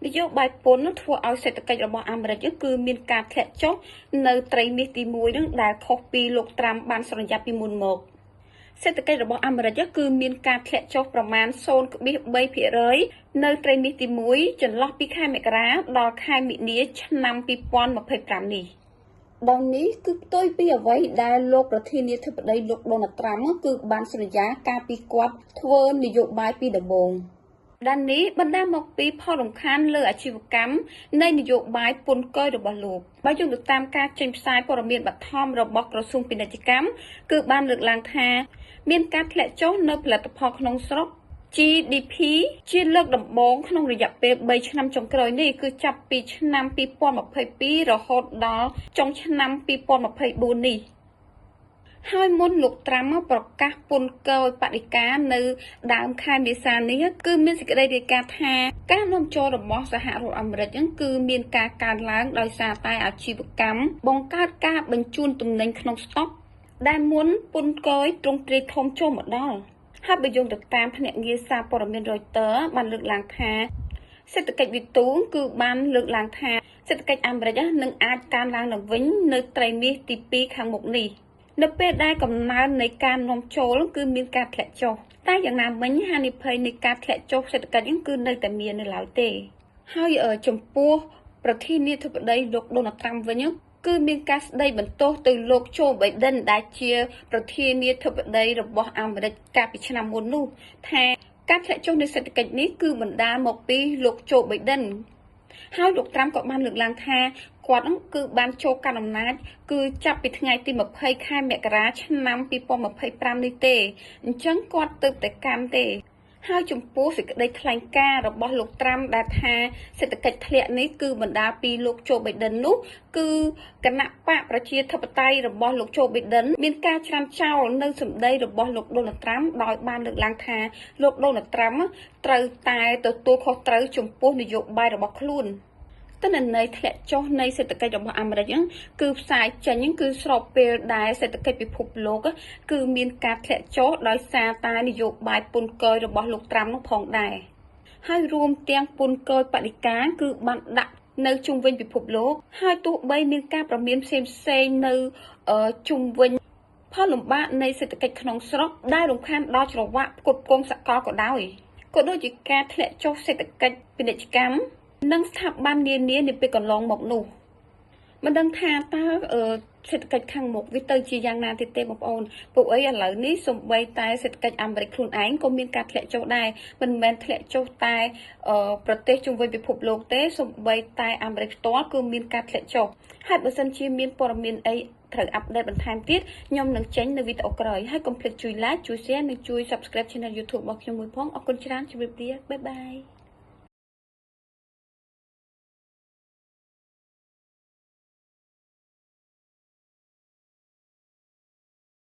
នយោបាយពន្ធធ្វើឲ្យសេដ្ឋកិច្ចរបស់អាមេរិកគឺមានការធ្លាក់ចុះនៅត្រីមាសទី1នឹងដែលខុសពីលោកត្រាំបានសន្យាពីមុនមកសេដ្ឋកិច្ចរបស់អាមេរិកគឺមានការធ្លាក់ចុះប្រមាណ 0.3% នៅត្រីមាសទី1ចន្លោះពីខែមករាដល់ខែមិនិនាឆ្នាំ2025នេះដោយនេះគឺផ្ទុយពីអ្វីដែលលោកប្រធានាធិបតីលោកដូណាល់ត្រាំគឺបានសន្យាកាលពីគាត់ធ្វើនយោបាយពីដំបូងដែលនេះបណ្ដាលមកពីផលរំខានលើអាជីវកម្មនៃនយោបាយពន្ធគយរបស់លោកបើយោងទៅតាមការចេញផ្សាយព័ត៌មានបឋមរបស់ក្រសួងពាណិជ្ជកម្មគឺបានលើកឡើងថាមានការធ្លាក់ចុះនៅផលិតផលក្នុងស្រុក GDP ជាលើកដំបូងក្នុងរយៈពេល3ឆ្នាំចុងក្រោយនេះគឺចាប់ពីឆ្នាំ2022រហូតដល់ចុងឆ្នាំ2024នេះហើយមុនលោកត្រាំប្រកាសពន្ធគយបដិការនៅដើមខែមេសានេះគឺមានសេចក្តីរាយការណ៍ថាការនាំចូលរបស់សហរដ្ឋអាមេរិកគឺមានការកើនឡើងដោយសារតែអាជីវកម្មបង្កើតការបញ្ជូនទំនិញក្នុងស្តុកដែលមុនពន្ធគយទ្រង់ទ្រាយធំចូលមកដល់ហើយបើយោងទៅតាមភ្នាក់ងារសារព័ត៌មាន Reuters បានលើកឡើងថាសេដ្ឋកិច្ចវិទូគឺបានលើកឡើងថាសេដ្ឋកិច្ចអាមេរិកនឹងអាចកើនឡើងឡើងវិញនៅត្រីមាសទី2ខាងមុខនេះនៅពេលដែលកំណើននៃការនាំចូលគឺមានការធ្លាក់ចុះតែយ៉ាងណាមិញហានិភ័យនៃការធ្លាក់ចុះសេដ្ឋកិច្ចគឺនៅតែមាននៅឡើយទេហើយចំពោះប្រធានាធិបតីលោកដូណាល់ត្រាំវិញគឺមានការស្ដីបន្ទោសទៅលោកโจ Biden ដែលជាប្រធានាធិបតីរបស់អាមេរិកកាលពីឆ្នាំមុននោះថាការធ្លាក់ចុះនៃសេដ្ឋកិច្ចនេះគឺបណ្ដាលមកពីលោកโจ Biden ហើយលោកត្រាំក៏បានលើកឡើងថាគាត់គឺបានចូលកាន់អំណាចគឺចាប់ពីថ្ងៃទី20ខែមករាឆ្នាំ2025នេះទេអញ្ចឹងគាត់ទៅតែកម្មទេហើយចំពោះសេចក្តីថ្លែងការណ៍របស់លោកត្រាំដែលថាសេដ្ឋកិច្ចធ្លាក់នេះគឺបណ្ដាលពីលោកโจ Biden នោះគឺគណៈបកប្រជាធិបតេយ្យរបស់លោកโจ Biden មានការច្រានចោលនៅសម្ដីរបស់លោកដូណាល់ត្រាំដោយបានលើកឡើងថាលោកដូណាល់ត្រាំត្រូវតែទទួលខុសត្រូវចំពោះនយោបាយរបស់ខ្លួនទិន្នន័យធ្លាក់ចុះនៃសេដ្ឋកិច្ចរបស់អាមេរិកគឺផ្សាយចេញគឺស្របពេលដែលសេដ្ឋកិច្ចពិភពលោកគឺមានការធ្លាក់ចុះដោយសារតែនយោបាយពន្ធគយរបស់លោកត្រាំនោះផងដែរហើយរួមទាំងពន្ធគយបដិការគឺបានដាក់នៅជុំវិញពិភពលោកហើយទោះបីមានការប្រមានផ្សេងៗនៅជុំវិញផលលំបាកនៃសេដ្ឋកិច្ចក្នុងស្រុកដែលរំខានដល់ច្រវាក់ផ្គត់ផ្គង់សកលក៏ដោយក៏ដូចជាការធ្លាក់ចុះសេដ្ឋកិច្ចពាណិជ្ជកម្មនិងស្ថាប័ននានានាពេលកន្លងមកនោះមិនដឹងថាតើសេដ្ឋកិច្ចខាងមុខវាទៅជាយ៉ាងណាទៀតទេបងប្អូនពួកអីឥឡូវនេះសូម្បីតែសេដ្ឋកិច្ចអាមេរិកខ្លួនឯងក៏មានការធ្លាក់ចុះដែរមិនមែនធ្លាក់ចុះតែប្រទេសជុំវិញពិភពលោកទេសូម្បីតែអាមេរិកផ្ទាល់គឺមានការធ្លាក់ចុះហើយបើសិនជាមានព័ត៌មានអីត្រូវអាប់ដេតបន្ថែមទៀតខ្ញុំនឹងចេញនៅវីដេអូក្រោយហើយកុំភ្លេចជួយ like ជួយ share និងជួយ subscribe channel YouTube របស់ខ្ញុំមួយផងអរគុណច្រើនជម្រាបលាបាយបាយ